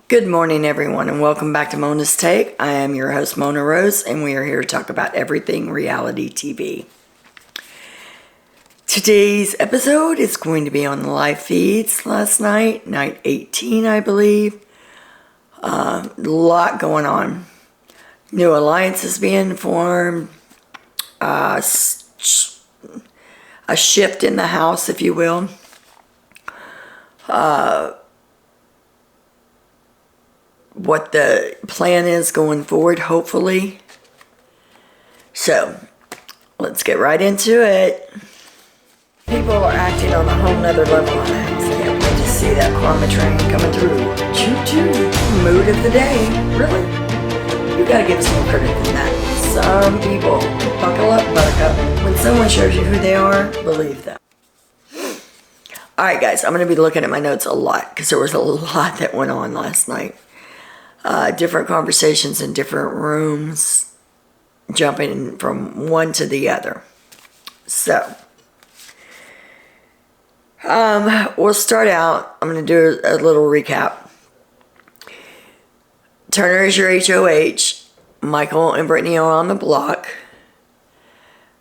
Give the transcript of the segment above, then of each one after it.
Good morning, everyone, and welcome back to Mona's Take. I am your host, Mona Rose, and we are here to talk about everything reality TV. Today's episode is going to be on the live feeds last night, night 18, I believe. A lot going on. New alliances being formed, a shift in the house, if you will. What the plan is going forward, hopefully. So, let's get right into it. People are acting on a whole nother level on that. So can't wait to see that karma train coming through. Choo-choo. Mood of the day. Really. You gotta give us more credit than that. Some people, buckle up, buttercup. When someone shows you who they are, believe them. Alright guys, I'm going to be looking at my notes a lot because there was a lot that went on last night. Different conversations in different rooms, jumping from one to the other. So, we'll start out. I'm going to do a little recap. Turner is your HOH. Michael and Brittany are on the block.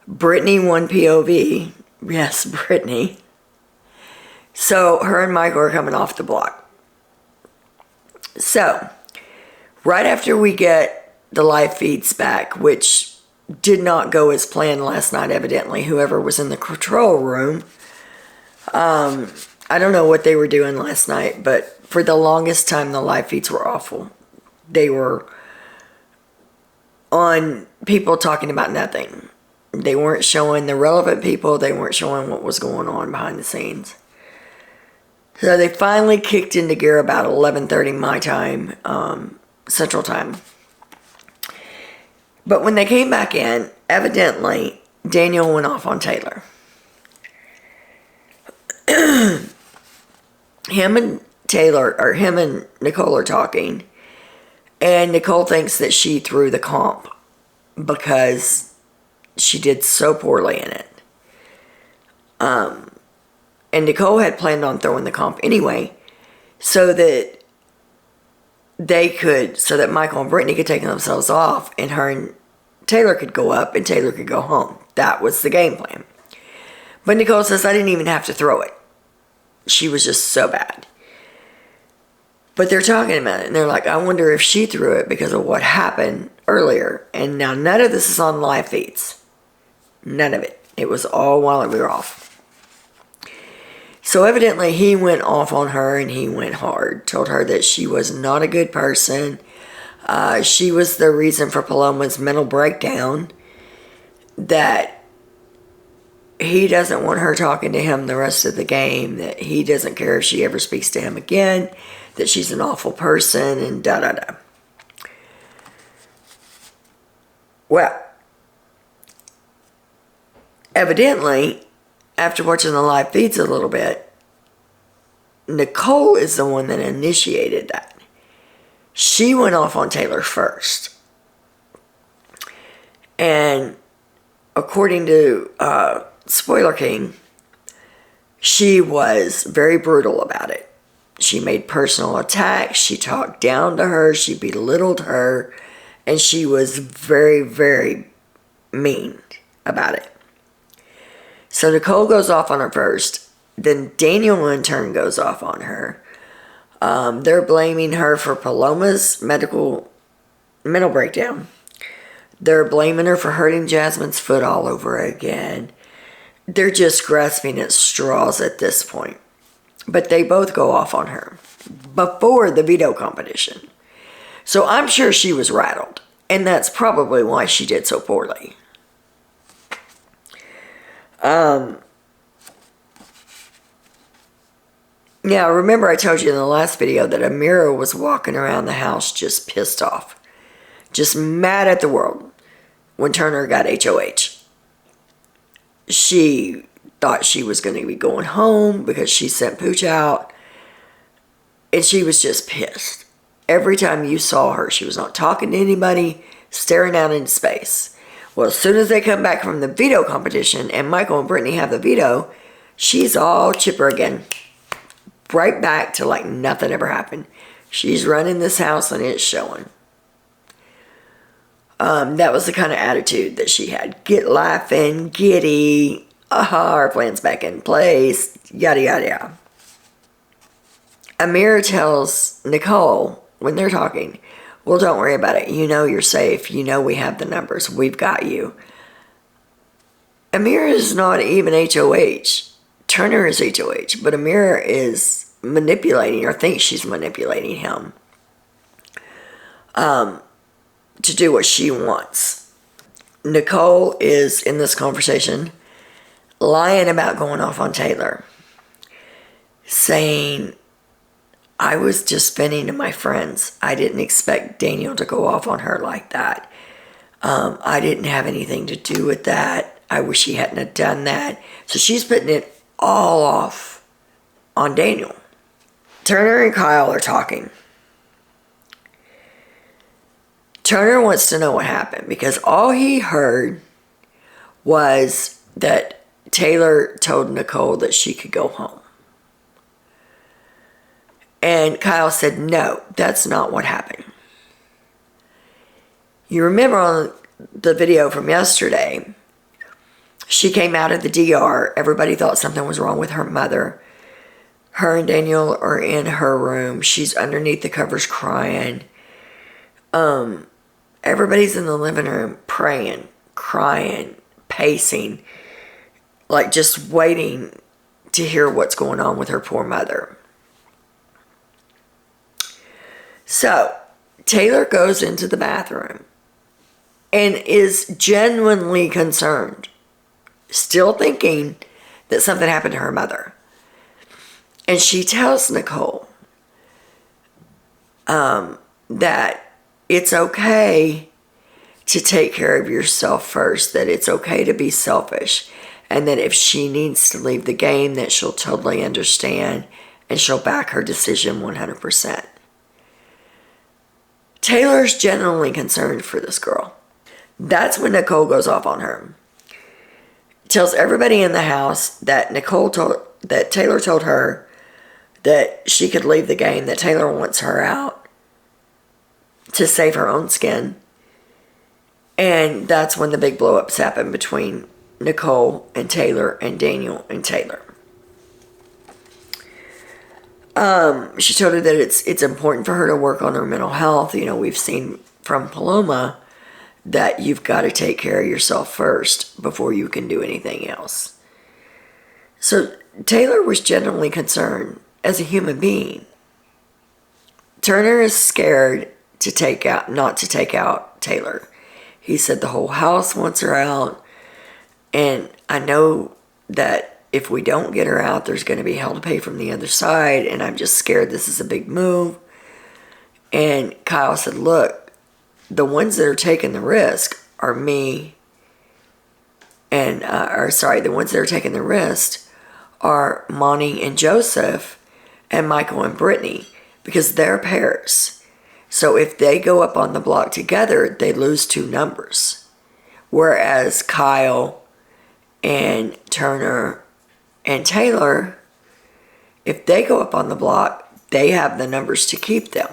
Brittany won POV. Yes, Brittany. So, her and Michael are coming off the block. So, right after we get the live feeds back, which did not go as planned last night, evidently, whoever was in the control room. I don't know what they were doing last night, but for the longest time, the live feeds were awful. They were on people talking about nothing. They weren't showing the relevant people. They weren't showing what was going on behind the scenes. So they finally kicked into gear about 11:30 my time, Central Time. But when they came back in, evidently, Daniel went off on Taylor. Him and Nicole are talking, and Nicole thinks that she threw the comp because she did so poorly in it. And Nicole had planned on throwing the comp anyway, so that Michael and Brittany could take themselves off, and her and Taylor could go up, and Taylor could go home. That was the game plan. But Nicole says, I didn't even have to throw it. She was just so bad. But they're talking about it, and they're like, I wonder if she threw it because of what happened earlier. And now none of this is on live feeds. None of it. It was all while we were off. So evidently he went off on her, and he went hard. Told her that she was not a good person. She was the reason for Paloma's mental breakdown. That he doesn't want her talking to him the rest of the game. That he doesn't care if she ever speaks to him again. That she's an awful person, and da-da-da. Well, evidently, after watching the live feeds a little bit, Nicole is the one that initiated that. She went off on Taylor first. And according to Spoiler King, she was very brutal about it. She made personal attacks. She talked down to her. She belittled her. And she was very, very mean about it. So Nicole goes off on her first. Then Daniel in turn goes off on her. They're blaming her for Paloma's mental breakdown. They're blaming her for hurting Jasmine's foot all over again. They're just grasping at straws at this point. But they both go off on her before the veto competition. So I'm sure she was rattled. And that's probably why she did so poorly. Now, remember I told you in the last video that Amira was walking around the house just pissed off. Just mad at the world when Turner got HOH. She thought she was going to be going home because she sent Pooch out. And she was just pissed. Every time you saw her, she was not talking to anybody, staring out into space. Well, as soon as they come back from the veto competition and Michael and Brittany have the veto, she's all chipper again. Right back to like nothing ever happened. She's running this house and it's showing. That was the kind of attitude that she had. Get laughing, giddy, aha, our plan's back in place, yada, yada, yada. Amir tells Nicole, when they're talking, well, don't worry about it. You know you're safe. You know we have the numbers. We've got you. Amir is not even HOH. Turner is HOH, but Amir is manipulating, or thinks she's manipulating him to do what she wants. Nicole is, in this conversation, lying about going off on Taylor, saying, I was just venting to my friends. I didn't expect Daniel to go off on her like that. I didn't have anything to do with that. I wish he hadn't have done that. So she's putting it all off on Daniel. Turner and Kyle are talking. Turner wants to know what happened because all he heard was that Taylor told Nicole that she could go home. And Kyle said, no, that's not what happened. You remember on the video from yesterday, she came out of the DR. Everybody thought something was wrong with her mother. Her and Daniel are in her room. She's underneath the covers crying. Everybody's in the living room praying, crying, pacing, like just waiting to hear what's going on with her poor mother. So, Taylor goes into the bathroom and is genuinely concerned, still thinking that something happened to her mother. And she tells Nicole that it's okay to take care of yourself first, that it's okay to be selfish, and that if she needs to leave the game, that she'll totally understand and she'll back her decision 100%. Taylor's genuinely concerned for this girl. That's when Nicole goes off on her. Tells everybody in the house that Taylor told her that she could leave the game, that Taylor wants her out to save her own skin. And that's when the big blow-ups happen between Nicole and Taylor and Daniel and Taylor. She told her that it's important for her to work on her mental health. You know, we've seen from Paloma that you've got to take care of yourself first before you can do anything else. So Taylor was genuinely concerned as a human being. Turner is scared not to take out Taylor. He said the whole house wants her out, and I know that if we don't get her out, there's going to be hell to pay from the other side, and I'm just scared this is a big move. And Kyle said, look, the ones that are taking the risk are me and, the ones that are taking the risk are Monty and Joseph and Michael and Brittany, because they're pairs. So if they go up on the block together, they lose 2 numbers. Whereas Kyle and Turner and Taylor, if they go up on the block, they have the numbers to keep them.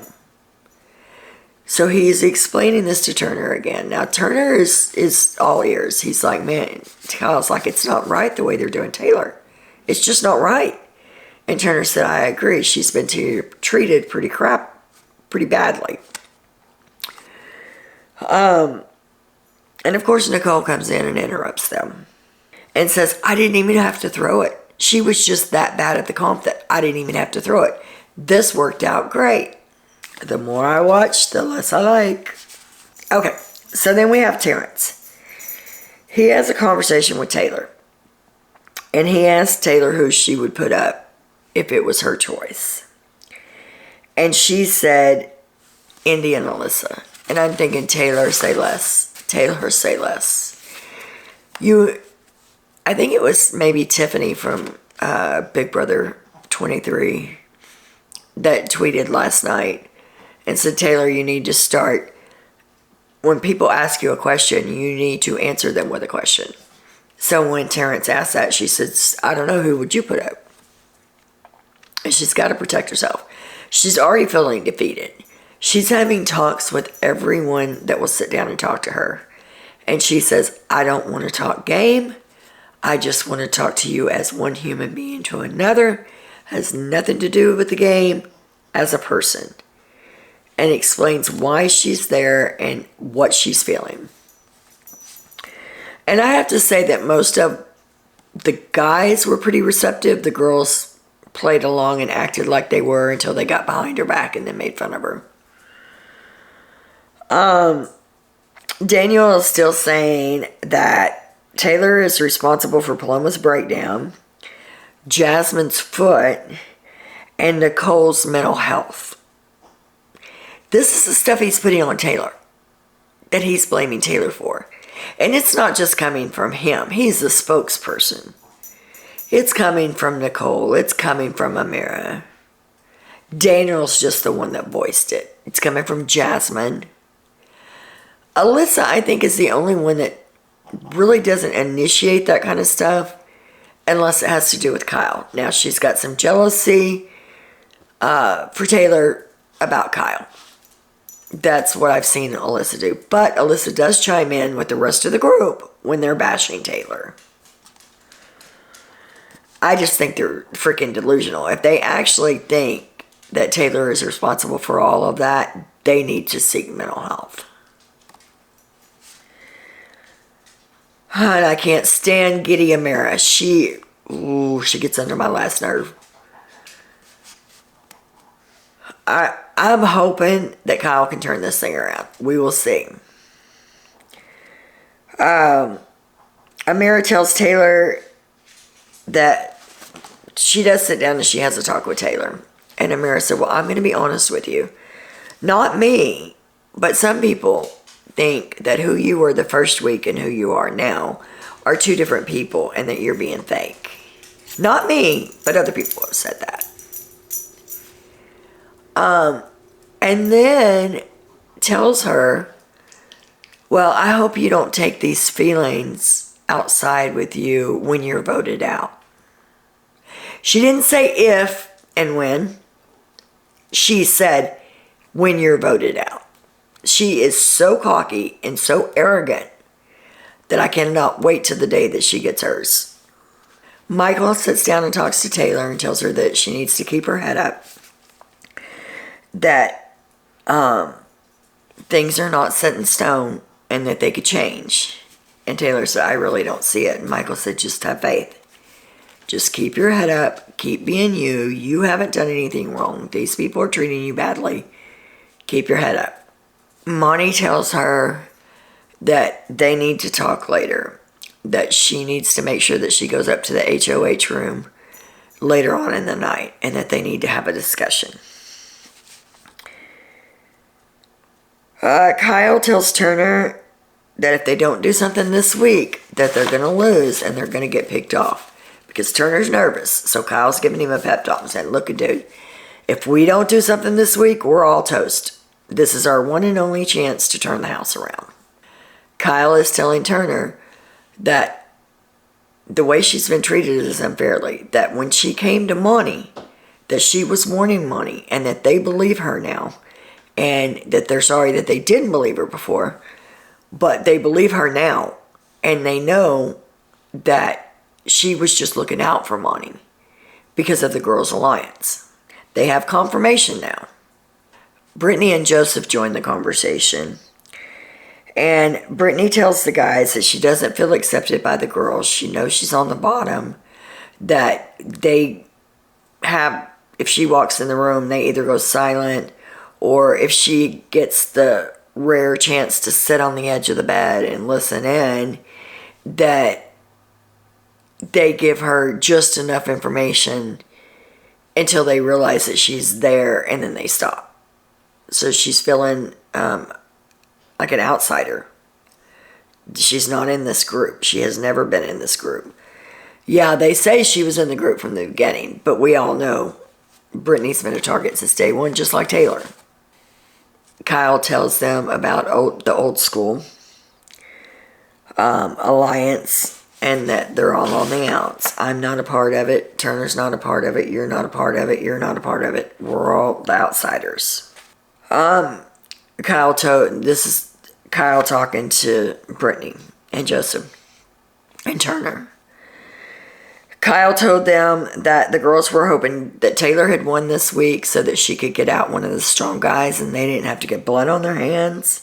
So he's explaining this to Turner again. Now Turner is all ears. He's like, man, Kyle's like, it's not right the way they're doing Taylor. It's just not right. And Turner said, I agree. She's been treated pretty badly. And of course Nicole comes in and interrupts them and says, I didn't even have to throw it. She was just that bad at the comp that I didn't even have to throw it. This worked out great. The more I watch, the less I like. Okay, so then we have Terrence. He has a conversation with Taylor. And he asked Taylor who she would put up if it was her choice. And she said, Indy and Alyssa. And I'm thinking, Taylor, say less. Taylor, say less. I think it was maybe Tiffany from Big Brother 23 that tweeted last night and said, Taylor, you need to start, when people ask you a question, you need to answer them with a question. So when Terrence asked that, she said, I don't know, who would you put up? And she's got to protect herself. She's already feeling defeated. She's having talks with everyone that will sit down and talk to her. And she says, I don't want to talk game. I just want to talk to you as one human being to another. Has nothing to do with the game, as a person. And explains why she's there and what she's feeling. And I have to say that most of the guys were pretty receptive. The girls played along and acted like they were until they got behind her back and then made fun of her. Daniel is still saying that Taylor is responsible for Paloma's breakdown, Jasmine's foot, and Nicole's mental health. This is the stuff he's putting on Taylor, that he's blaming Taylor for. And it's not just coming from him. He's the spokesperson. It's coming from Nicole. It's coming from Amira. Daniel's just the one that voiced it. It's coming from Jasmine. Alyssa, I think, is the only one that really doesn't initiate that kind of stuff unless it has to do with Kyle. Now, she's got some jealousy for Taylor about Kyle. That's what I've seen Alyssa do. But Alyssa does chime in with the rest of the group when they're bashing Taylor. I just think they're freaking delusional. If they actually think that Taylor is responsible for all of that, they need to seek mental health. And I can't stand Giddy Amira. She gets under my last nerve. I'm hoping that Kyle can turn this thing around. We will see. Amira tells Taylor that she does sit down and she has a talk with Taylor. And Amira said, well, I'm going to be honest with you. Not me, but some people think that who you were the first week and who you are now are two different people and that you're being fake. Not me, but other people have said that. And then tells her, well, I hope you don't take these feelings outside with you when you're voted out. She didn't say if and when. She said when you're voted out. She is so cocky and so arrogant that I cannot wait till the day that she gets hers. Michael sits down and talks to Taylor and tells her that she needs to keep her head up. That things are not set in stone and that they could change. And Taylor said, I really don't see it. And Michael said, just have faith. Just keep your head up. Keep being you. You haven't done anything wrong. These people are treating you badly. Keep your head up. Monty tells her that they need to talk later. That she needs to make sure that she goes up to the HOH room later on in the night. And that they need to have a discussion. Kyle tells Turner that if they don't do something this week, that they're going to lose and they're going to get picked off. Because Turner's nervous. So Kyle's giving him a pep talk and saying, look, dude, if we don't do something this week, we're all toast. This is our one and only chance to turn the house around. Kyle is telling Turner that the way she's been treated is unfairly. That when she came to Monty, that she was warning Monty and that they believe her now. And that they're sorry that they didn't believe her before. But they believe her now. And they know that she was just looking out for Monty because of the Girls Alliance. They have confirmation now. Brittany and Joseph join the conversation. And Brittany tells the guys that she doesn't feel accepted by the girls. She knows she's on the bottom. That they have, if she walks in the room, they either go silent, or if she gets the rare chance to sit on the edge of the bed and listen in, that they give her just enough information until they realize that she's there, and then they stop. So she's feeling like an outsider. She's not in this group. She has never been in this group. Yeah, they say she was in the group from the beginning, but we all know Brittany's been a target since day one, just like Taylor. Kyle tells them about the old school alliance and that they're all on the outs. I'm not a part of it. Turner's not a part of it. You're not a part of it. You're not a part of it. We're all the outsiders. This is Kyle talking to Brittany and Joseph and Turner. Kyle told them that the girls were hoping that Taylor had won this week so that she could get out one of the strong guys and they didn't have to get blood on their hands.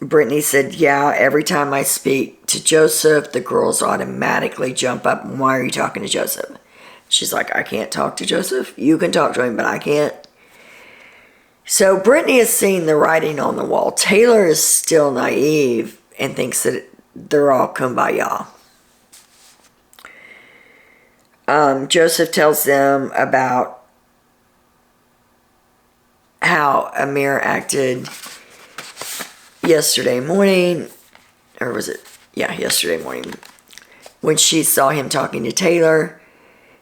Brittany said, yeah, every time I speak to Joseph, the girls automatically jump up. Why are you talking to Joseph? She's like, I can't talk to Joseph. You can talk to him, but I can't. So Brittany has seen the writing on the wall. Taylor is still naive and thinks that they're all kumbaya. Joseph tells them about how Amir acted yesterday morning, or was it? Yeah, yesterday morning. When she saw him talking to Taylor,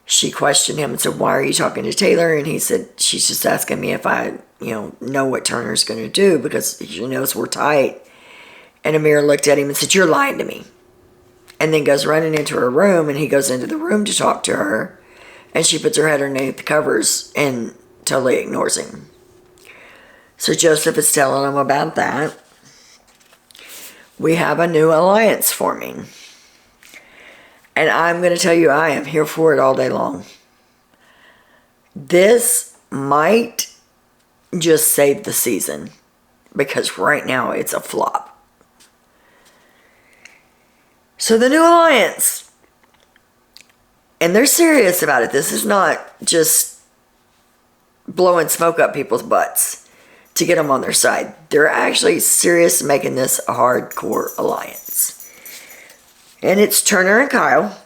she questioned him and said, why are you talking to Taylor? And he said, she's just asking me if I, know what Turner's going to do because she knows we're tight. And Amir looked at him and said, you're lying to me. And then goes running into her room, and he goes into the room to talk to her. And she puts her head underneath the covers and totally ignores him. So Joseph is telling him about that. We have a new alliance forming. And I'm going to tell you, I am here for it all day long. This might just save the season, because right now it's a flop. So the new alliance, and they're serious about it. This is not just blowing smoke up people's butts to get them on their side. They're actually serious making this a hardcore alliance. And it's Turner and Kyle,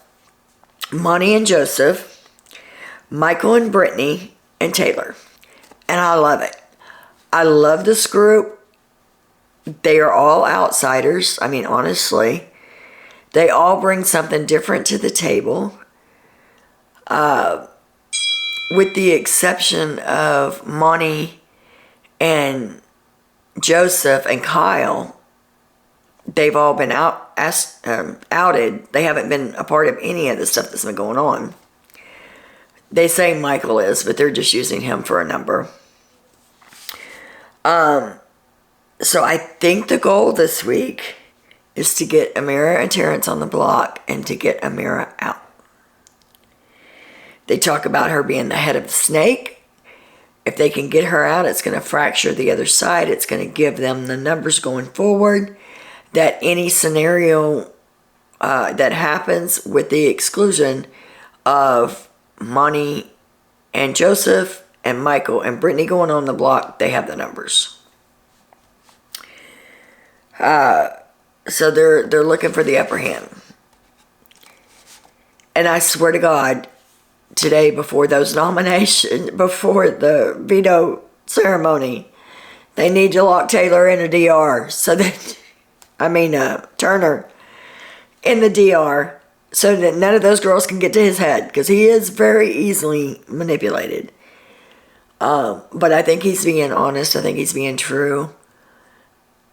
Monty and Joseph, Michael and Brittany, and Taylor. And I love it. I love this group. They are all outsiders. I mean, honestly, they all bring something different to the table. With the exception of Monty and Joseph and Kyle, they've all been outed. They haven't been a part of any of the stuff that's been going on. They say Michael is, but they're just using him for a number. So I think the goal this week is to get Amira and Terrence on the block and to get Amira out. They talk about her being the head of the snake. If they can get her out, it's going to fracture the other side. It's going to give them the numbers going forward. That any scenario that happens with the exclusion of Monty and Joseph and Michael and Brittany going on the block, they have the numbers. So they're looking for the upper hand. And I swear to God, today before those nominations, before the veto ceremony, they need to lock Taylor in a DR so that, Turner in the DR so that none of those girls can get to his head, because he is very easily manipulated. But I think he's being honest. I think he's being true.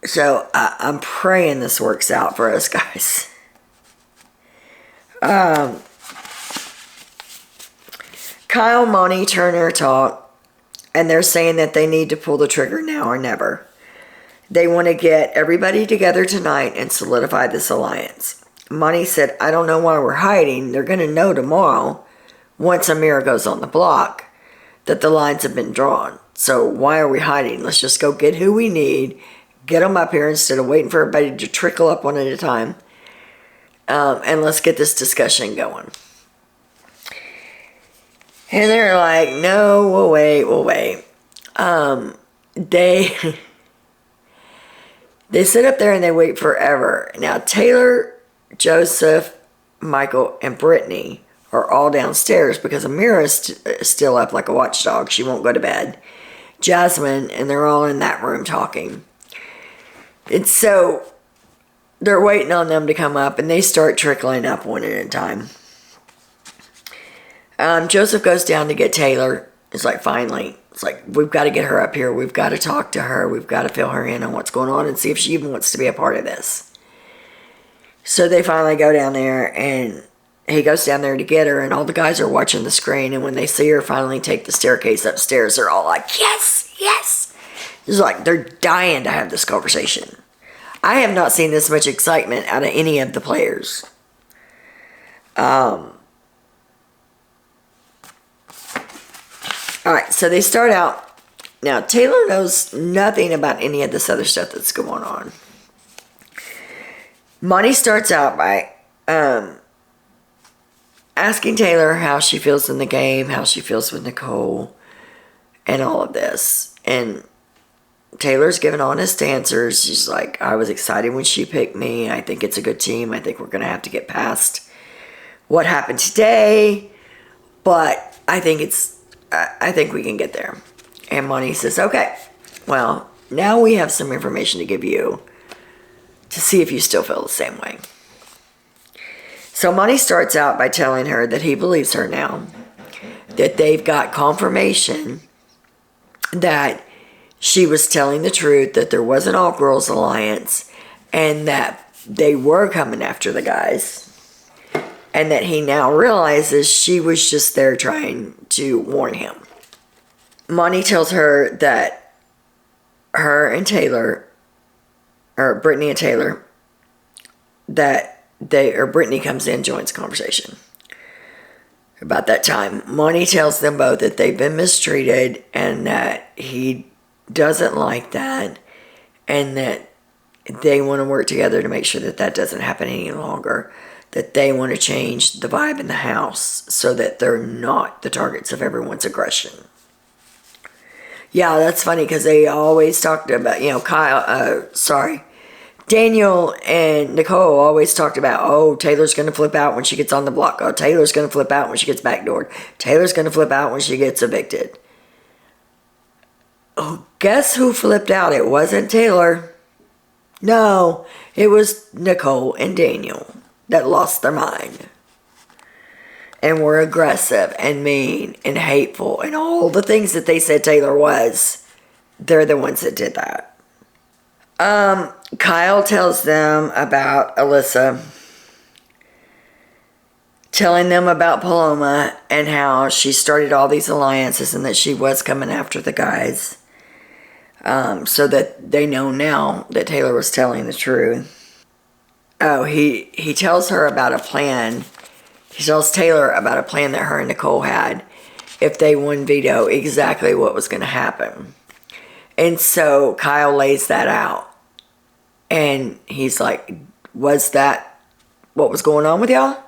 So I'm praying this works out for us, guys. Kyle, Monty, Turner talk, and they're saying that they need to pull the trigger now or never. They want to get everybody together tonight and solidify this alliance. Monty said, I don't know why we're hiding. They're going to know tomorrow, once Amira goes on the block, that the lines have been drawn. So why are we hiding? Let's just go get who we need, get them up here instead of waiting for everybody to trickle up one at a time. And let's get this discussion going. And they're like, no, we'll wait. They sit up there and they wait forever. Now, Taylor, Joseph, Michael, and Brittany are all downstairs because Amira is still up like a watchdog. She won't go to bed. Jasmine, and they're all in that room talking. And so they're waiting on them to come up, and they start trickling up one at a time. Joseph goes down to get Taylor. It's like, finally, it's like, we've got to get her up here. We've got to talk to her. We've got to fill her in on what's going on and see if she even wants to be a part of this. So they finally go down there, and he goes down there to get her, and all the guys are watching the screen, and when they see her finally take the staircase upstairs, they're all like, yes, yes. It's like they're dying to have this conversation. I have not seen this much excitement out of any of the players. All right, so they start out. Now, Taylor knows nothing about any of this other stuff that's going on. Monty starts out by asking Taylor how she feels in the game, how she feels with Nicole, and all of this. And Taylor's giving honest answers. She's like, I was excited when she picked me. I think it's a good team. I think we're going to have to get past what happened today. But I think we can get there. And Monty says, okay, well, now we have some information to give you to see if you still feel the same way. So Monty starts out by telling her that he believes her now, that they've got confirmation that she was telling the truth, that there was an all-girls alliance, and that they were coming after the guys, and that he now realizes she was just there trying to warn him. Monty tells her that her and Taylor, or Brittany and Taylor, that Brittany comes in, joins the conversation. About that time, Monty tells them both that they've been mistreated and that he doesn't like that, and that they want to work together to make sure that that doesn't happen any longer, that they want to change the vibe in the house so that they're not the targets of everyone's aggression. Yeah, that's funny because they always talked about, Daniel and Nicole always talked about, oh, Taylor's going to flip out when she gets on the block. Oh, Taylor's going to flip out when she gets backdoored. Taylor's going to flip out when she gets evicted. Oh, guess who flipped out? It wasn't Taylor. No, it was Nicole and Daniel that lost their mind and were aggressive and mean and hateful and all the things that they said Taylor was. They're the ones that did that. Kyle tells them about Alyssa, telling them about Paloma and how she started all these alliances and that she was coming after the guys. So that they know now that Taylor was telling the truth. Oh, he tells her about a plan. He tells Taylor about a plan that her and Nicole had if they won veto, exactly what was going to happen. And so Kyle lays that out. And he's like, was that what was going on with y'all?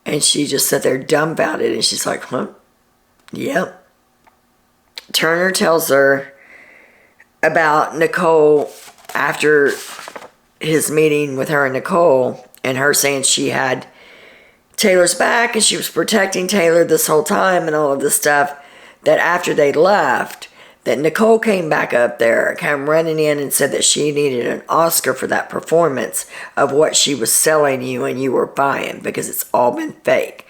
And she just sat there dumbfounded, and she's like, huh? Yep. Turner tells her about Nicole after his meeting with her and Nicole, and her saying she had Taylor's back and she was protecting Taylor this whole time and all of this stuff, that after they left, that Nicole came back up there, came running in and said that she needed an Oscar for that performance of what she was selling you and you were buying because it's all been fake.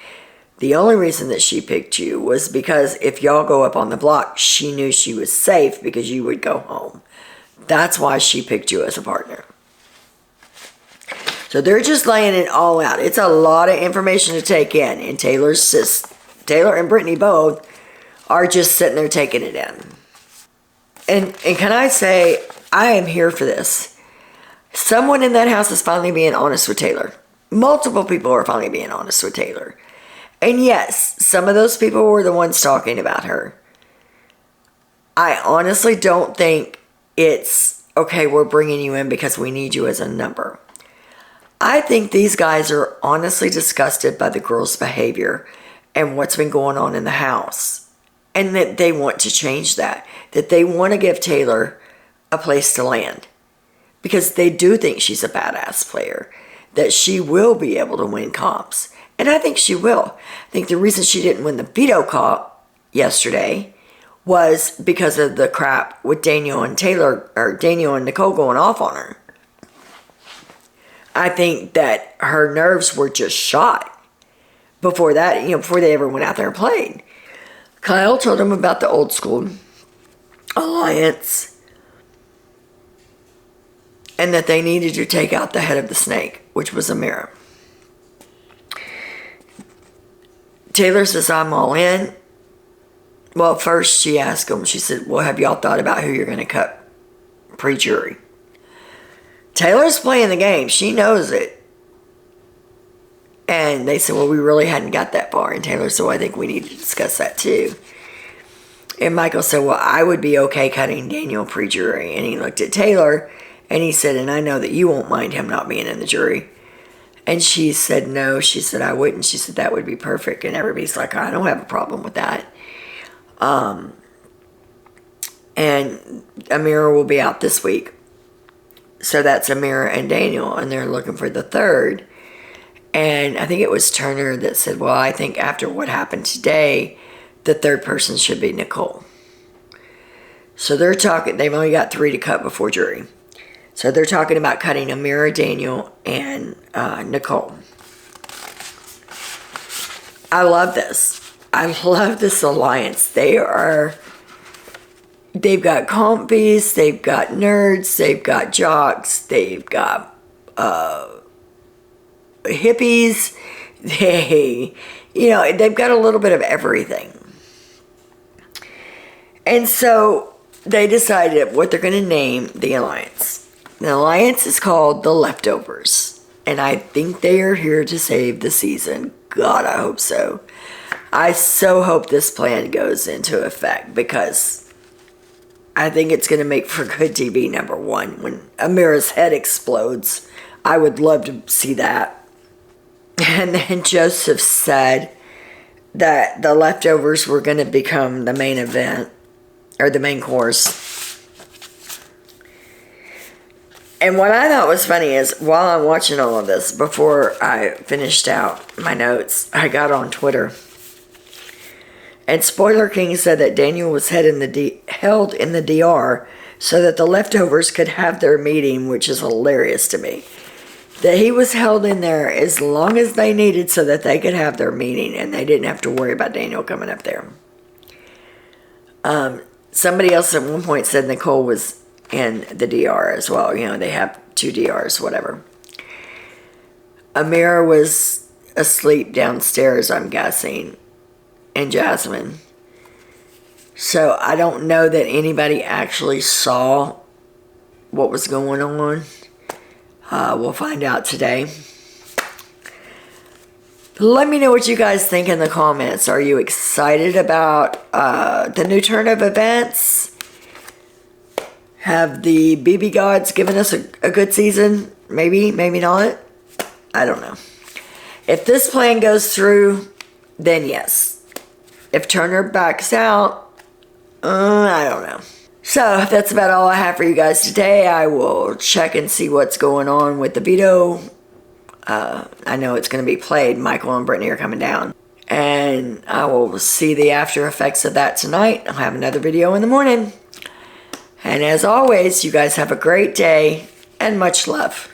The only reason that she picked you was because if y'all go up on the block, she knew she was safe because you would go home. That's why she picked you as a partner. So they're just laying it all out. It's a lot of information to take in. And Taylor and Brittany both are just sitting there taking it in. And can I say, I am here for this. Someone in that house is finally being honest with Taylor. Multiple people are finally being honest with Taylor. And yes, some of those people were the ones talking about her. I honestly don't think it's, okay, we're bringing you in because we need you as a number. I think these guys are honestly disgusted by the girl's behavior and what's been going on in the house. And that they want to change that. That they want to give Taylor a place to land. Because they do think she's a badass player. That she will be able to win comps. And I think she will. I think the reason she didn't win the veto comp yesterday was because of the crap with Daniel and Nicole going off on her. I think that her nerves were just shot before that, before they ever went out there and played. Kyle told him about the old school alliance and that they needed to take out the head of the snake, which was Amira. Taylor says, I'm all in. Well, first she asked him, she said, well, have y'all thought about who you're going to cut pre-jury? Taylor's playing the game. She knows it. And they said, well, we really hadn't got that far. And Taylor said, well, I think we need to discuss that too. And Michael said, well, I would be okay cutting Daniel pre-jury. And he looked at Taylor and he said, and I know that you won't mind him not being in the jury. And she said, no. She said, I wouldn't. She said, that would be perfect. And everybody's like, I don't have a problem with that. And Amira will be out this week. So that's Amira and Daniel, and they're looking for the third. And I think it was Turner that said, well, I think after what happened today, the third person should be Nicole. So they're talking, they've only got 3 to cut before jury. So they're talking about cutting Amira, Daniel, and Nicole. I love this. I love this alliance. They've got compies, they've got nerds, they've got jocks, they've got hippies. They've got a little bit of everything. And so they decided what they're going to name the alliance. The alliance is called The Leftovers. And I think they are here to save the season. God, I hope so. I so hope this plan goes into effect because I think it's going to make for good TV, number one. When Amira's head explodes, I would love to see that. And then Joseph said that the leftovers were going to become the main event, or the main course. And what I thought was funny is, while I'm watching all of this, before I finished out my notes, I got on Twitter. And Spoiler King said that Daniel was held in the DR so that the leftovers could have their meeting, which is hilarious to me. That he was held in there as long as they needed so that they could have their meeting and they didn't have to worry about Daniel coming up there. Somebody else at one point said Nicole was in the DR as well. They have 2 DRs, whatever. Amira was asleep downstairs, I'm guessing. And Jasmine. So I don't know that anybody actually saw what was going on. We'll find out today. Let me know what you guys think in the comments. Are you excited about the new turn of events? Have the BB gods given us a good season? Maybe, maybe not. I don't know. If this plan goes through, then yes. If Turner backs out, I don't know. So that's about all I have for you guys today. I will check and see what's going on with the veto. I know it's going to be played. Michael and Brittany are coming down. And I will see the after effects of that tonight. I'll have another video in the morning. And as always, you guys have a great day and much love.